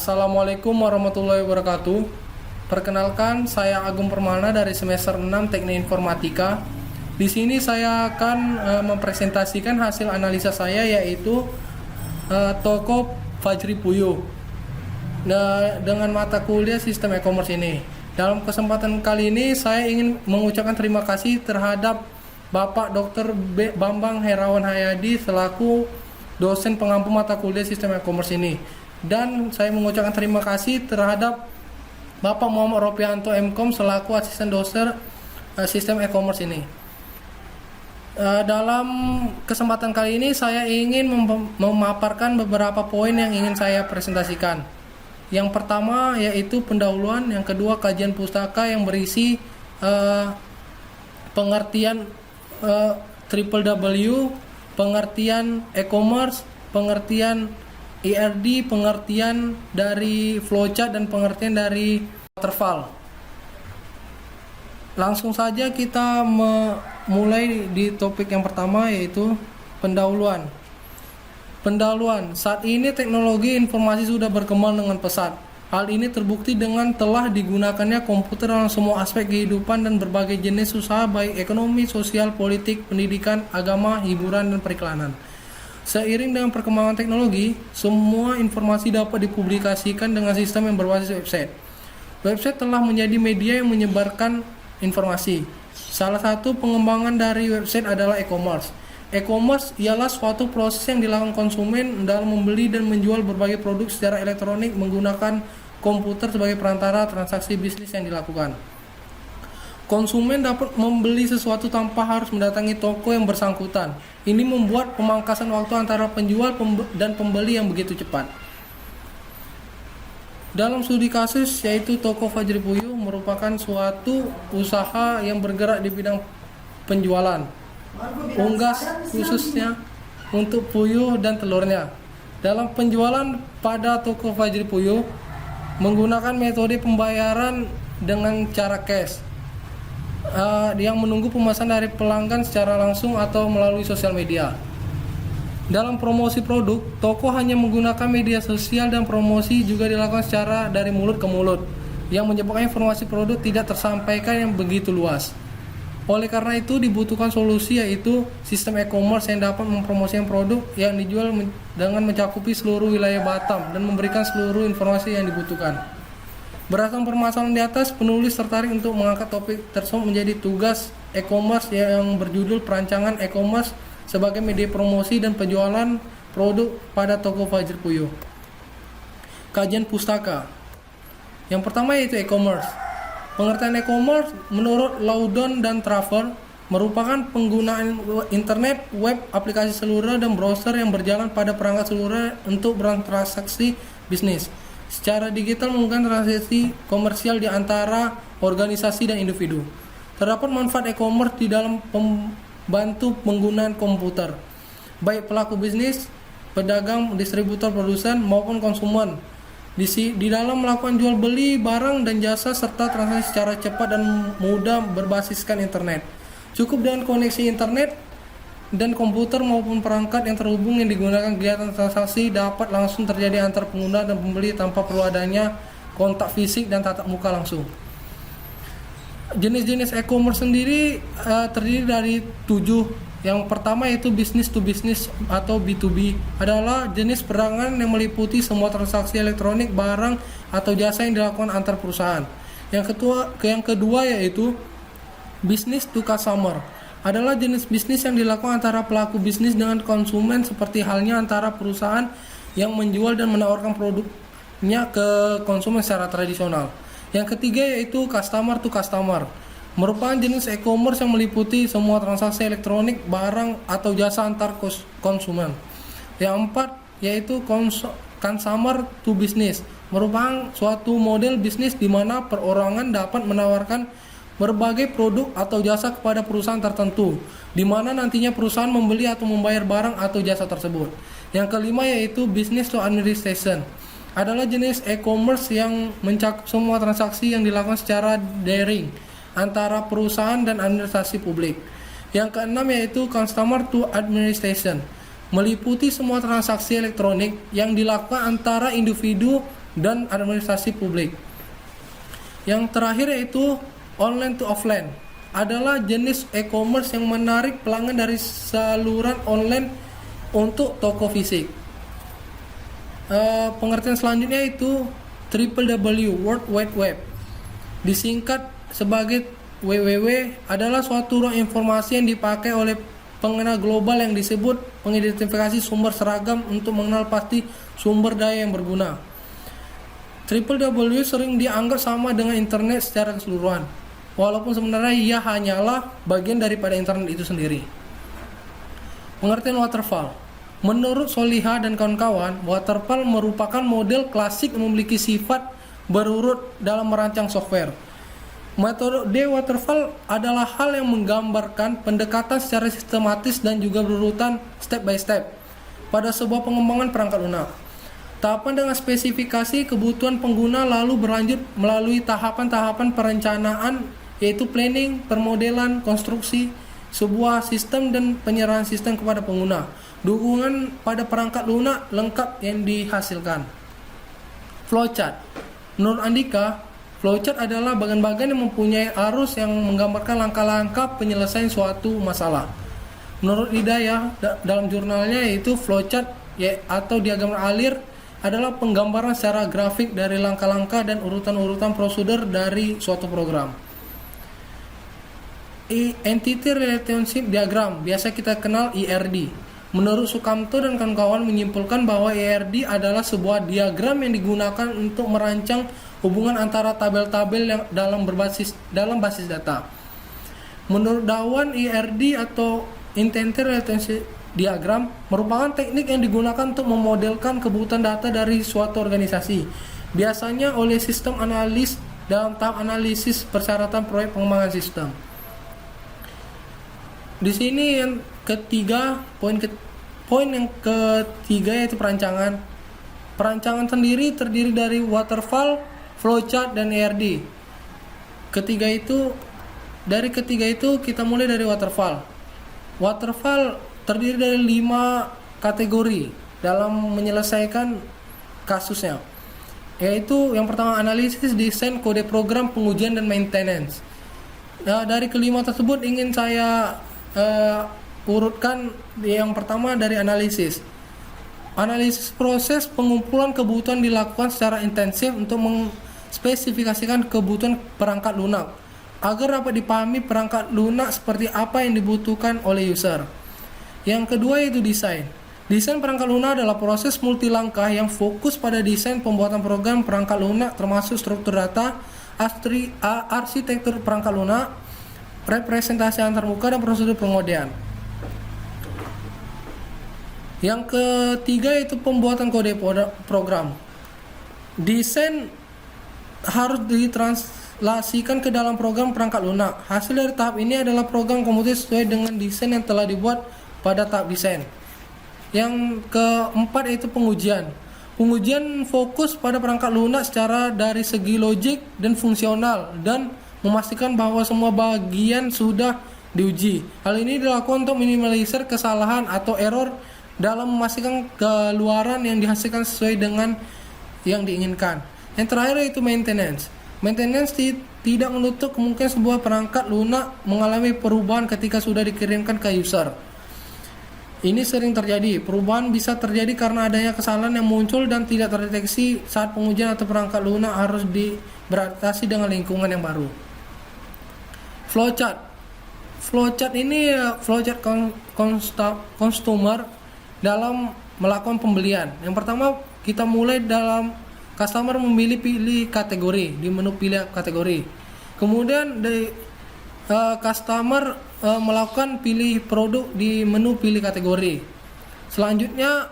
Assalamualaikum warahmatullahi wabarakatuh. Perkenalkan, saya Agung Permana dari semester 6 Teknik Informatika. Di sini saya akan mempresentasikan hasil analisa saya, yaitu toko Fajri Puyuh dengan mata kuliah Sistem E-commerce ini. Dalam kesempatan kali ini saya ingin mengucapkan terima kasih terhadap Bapak Dr. Bambang Herawan Hayadi selaku dosen pengampu mata kuliah Sistem E-commerce ini. Dan saya mengucapkan terima kasih terhadap Bapak Muhammad Ropianto MKom selaku asisten dosen Sistem E-commerce ini. Dalam kesempatan kali ini saya ingin memaparkan beberapa poin yang ingin saya presentasikan. Yang pertama yaitu pendahuluan, yang kedua kajian pustaka yang berisi pengertian www, pengertian e-commerce, pengertian ERD, pengertian dari flowchart, dan pengertian dari waterfall. Langsung saja kita mulai di topik yang pertama, yaitu pendahuluan. Pendahuluan, saat ini teknologi informasi sudah berkembang dengan pesat. Hal ini terbukti dengan telah digunakannya komputer dalam semua aspek kehidupan dan berbagai jenis usaha baik ekonomi, sosial, politik, pendidikan, agama, hiburan, dan periklanan. Seiring dengan perkembangan teknologi, semua informasi dapat dipublikasikan dengan sistem yang berbasis website. Website telah menjadi media yang menyebarkan informasi. Salah satu pengembangan dari website adalah e-commerce. E-commerce ialah suatu proses yang dilakukan konsumen dalam membeli dan menjual berbagai produk secara elektronik menggunakan komputer sebagai perantara transaksi bisnis yang dilakukan. Konsumen dapat membeli sesuatu tanpa harus mendatangi toko yang bersangkutan. Ini membuat pemangkasan waktu antara penjual dan pembeli yang begitu cepat. Dalam studi kasus, yaitu toko Fajri Puyuh merupakan suatu usaha yang bergerak di bidang penjualan unggas khususnya untuk puyuh dan telurnya. Dalam penjualan pada toko Fajri Puyuh menggunakan metode pembayaran dengan cara cash, yang menunggu pemesan dari pelanggan secara langsung atau melalui sosial media. Dalam promosi produk, toko hanya menggunakan media sosial dan promosi juga dilakukan secara dari mulut ke mulut, yang menyebabkan informasi produk tidak tersampaikan yang begitu luas. Oleh karena itu dibutuhkan solusi, yaitu sistem e-commerce yang dapat mempromosikan produk yang dijual dengan mencakupi seluruh wilayah Batam dan memberikan seluruh informasi yang dibutuhkan. Berdasarkan permasalahan di atas, penulis tertarik untuk mengangkat topik tersebut menjadi tugas e-commerce yang berjudul Perancangan e-commerce sebagai media promosi dan penjualan produk pada toko Fajri Puyuh. Kajian pustaka. Yang pertama yaitu e-commerce. Pengertian e-commerce menurut Loudon dan Traver merupakan penggunaan internet, web, aplikasi seluler, dan browser yang berjalan pada perangkat seluler untuk bertransaksi bisnis secara digital, menggunakan transaksi komersial di antara organisasi dan individu. Terdapat manfaat e-commerce di dalam membantu penggunaan komputer, baik pelaku bisnis, pedagang, distributor, produsen, maupun konsumen, di dalam melakukan jual beli barang dan jasa serta transaksi secara cepat dan mudah berbasiskan internet. Cukup dengan koneksi internet dan komputer maupun perangkat yang terhubung yang digunakan, kegiatan transaksi dapat langsung terjadi antar pengguna dan pembeli tanpa perlu adanya kontak fisik dan tatap muka langsung. Jenis-jenis e-commerce sendiri terdiri dari 7. Yang pertama yaitu business to business atau B2B, adalah jenis perdagangan yang meliputi semua transaksi elektronik, barang atau jasa yang dilakukan antar perusahaan. Yang kedua yaitu business to customer, adalah jenis bisnis yang dilakukan antara pelaku bisnis dengan konsumen, seperti halnya antara perusahaan yang menjual dan menawarkan produknya ke konsumen secara tradisional. Yang ketiga yaitu customer to customer, merupakan jenis e-commerce yang meliputi semua transaksi elektronik, barang atau jasa antar konsumen. Yang empat yaitu consumer to business, merupakan suatu model bisnis di mana perorangan dapat menawarkan berbagai produk atau jasa kepada perusahaan tertentu, di mana nantinya perusahaan membeli atau membayar barang atau jasa tersebut. Yang kelima yaitu business to administration, adalah jenis e-commerce yang mencakup semua transaksi yang dilakukan secara daring antara perusahaan dan administrasi publik. Yang keenam yaitu customer to administration, meliputi semua transaksi elektronik yang dilakukan antara individu dan administrasi publik. Yang terakhir yaitu online to offline, adalah jenis e-commerce yang menarik pelanggan dari saluran online untuk toko fisik. Pengertian selanjutnya itu www, World Wide Web, disingkat sebagai WWW, adalah suatu ruang informasi yang dipakai oleh pengguna global yang disebut pengidentifikasi sumber seragam untuk mengenal pasti sumber daya yang berguna. www sering dianggap sama dengan internet secara keseluruhan, walaupun sebenarnya ia hanyalah bagian daripada internet itu sendiri. Pengertian waterfall. Menurut Soliha dan kawan-kawan, waterfall merupakan model klasik yang memiliki sifat berurut dalam merancang software. Metode waterfall adalah hal yang menggambarkan pendekatan secara sistematis dan juga berurutan step by step pada sebuah pengembangan perangkat lunak. Tahapan dengan spesifikasi kebutuhan pengguna lalu berlanjut melalui tahapan-tahapan perencanaan, yaitu planning, permodelan, konstruksi sebuah sistem dan penyerahan sistem kepada pengguna. Dukungan pada perangkat lunak lengkap yang dihasilkan. Flowchart. Menurut Andika, flowchart adalah bagian-bagian yang mempunyai arus yang menggambarkan langkah-langkah penyelesaian suatu masalah. Menurut Hidayah dalam jurnalnya, yaitu flowchart atau diagram alir adalah penggambaran secara grafik dari langkah-langkah dan urutan-urutan prosedur dari suatu program. Entity Relationship Diagram, biasa kita kenal ERD. Menurut Sukamto dan kawan-kawan menyimpulkan bahwa ERD adalah sebuah diagram yang digunakan untuk merancang hubungan antara tabel-tabel yang dalam basis data. Menurut Dawan, ERD atau Entity Relationship Diagram merupakan teknik yang digunakan untuk memodelkan kebutuhan data dari suatu organisasi, biasanya oleh sistem analis dalam tahap analisis persyaratan proyek pengembangan sistem. Di sini yang ketiga, poin yang ketiga yaitu perancangan. Perancangan sendiri terdiri dari waterfall, flowchart, dan ERD. Ketiga itu kita mulai dari waterfall. Waterfall terdiri dari 5 kategori dalam menyelesaikan kasusnya, yaitu yang pertama analisis, desain, kode program, pengujian, dan maintenance. Nah, dari kelima tersebut ingin saya urutkan yang pertama dari analisis. Analisis proses pengumpulan kebutuhan dilakukan secara intensif untuk mengspesifikasikan kebutuhan perangkat lunak agar dapat dipahami perangkat lunak seperti apa yang dibutuhkan oleh user. Yang kedua yaitu desain. Desain perangkat lunak adalah proses multilangkah yang fokus pada desain pembuatan program perangkat lunak termasuk struktur data, arsitektur perangkat lunak, representasi antarmuka, dan prosedur pengodean. Yang ketiga yaitu pembuatan kode program. Desain harus ditranslasikan ke dalam program perangkat lunak. Hasil dari tahap ini adalah program komputer sesuai dengan desain yang telah dibuat pada tahap desain. Yang keempat yaitu pengujian. Pengujian fokus pada perangkat lunak secara dari segi logik dan fungsional dan memastikan bahwa semua bagian sudah diuji. Hal ini dilakukan untuk minimalisir kesalahan atau error dalam memastikan keluaran yang dihasilkan sesuai dengan yang diinginkan. Yang terakhir yaitu maintenance. Maintenance tidak menutup kemungkinan sebuah perangkat lunak mengalami perubahan ketika sudah dikirimkan ke user. Ini sering terjadi. Perubahan bisa terjadi karena adanya kesalahan yang muncul dan tidak terdeteksi saat pengujian atau perangkat lunak harus beradaptasi dengan lingkungan yang baru. Flowchart. Flowchart ini flowchart customer dalam melakukan pembelian. Yang pertama kita mulai dalam customer pilih kategori di menu pilih kategori. Kemudian customer melakukan pilih produk di menu pilih kategori. Selanjutnya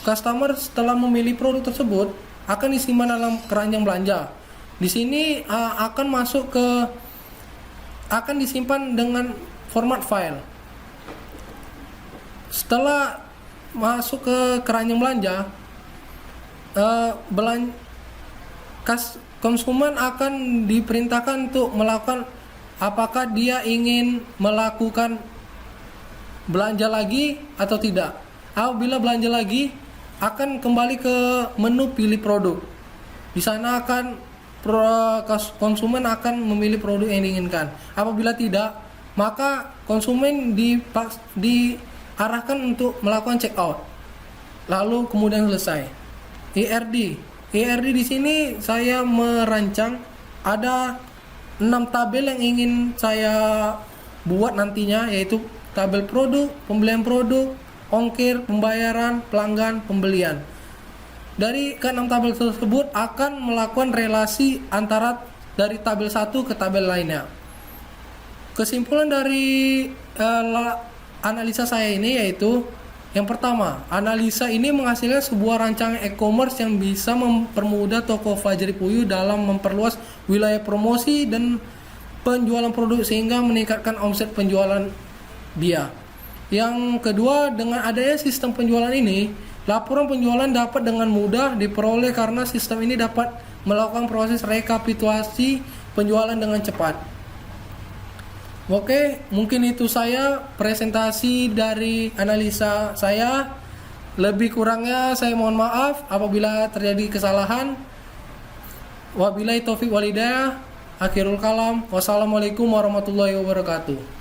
customer setelah memilih produk tersebut akan disimpan dalam keranjang belanja. Di sini akan disimpan dengan format file. Setelah masuk ke keranjang belanja, konsumen akan diperintahkan untuk melakukan apakah dia ingin melakukan belanja lagi atau tidak. Apabila belanja lagi, akan kembali ke menu pilih produk. Di sana konsumen akan memilih produk yang diinginkan. Apabila tidak, maka konsumen diarahkan untuk melakukan check out. Lalu kemudian selesai. ERD di sini saya merancang ada 6 tabel yang ingin saya buat nantinya, yaitu tabel produk, pembelian produk, ongkir, pembayaran, pelanggan, pembelian. Dari ke-6 tabel tersebut akan melakukan relasi antara dari tabel satu ke tabel lainnya. Kesimpulan dari analisa saya ini yaitu yang pertama, analisa ini menghasilkan sebuah rancangan e-commerce yang bisa mempermudah toko Fajri Puyuh dalam memperluas wilayah promosi dan penjualan produk sehingga meningkatkan omset penjualan dia. Yang kedua, dengan adanya sistem penjualan ini, laporan penjualan dapat dengan mudah diperoleh karena sistem ini dapat melakukan proses rekapitulasi penjualan dengan cepat. Oke, mungkin itu saya presentasi dari analisa saya. Lebih kurangnya saya mohon maaf apabila terjadi kesalahan. Wabillahi taufiq walhidayah. Akhirul kalam. Wassalamualaikum warahmatullahi wabarakatuh.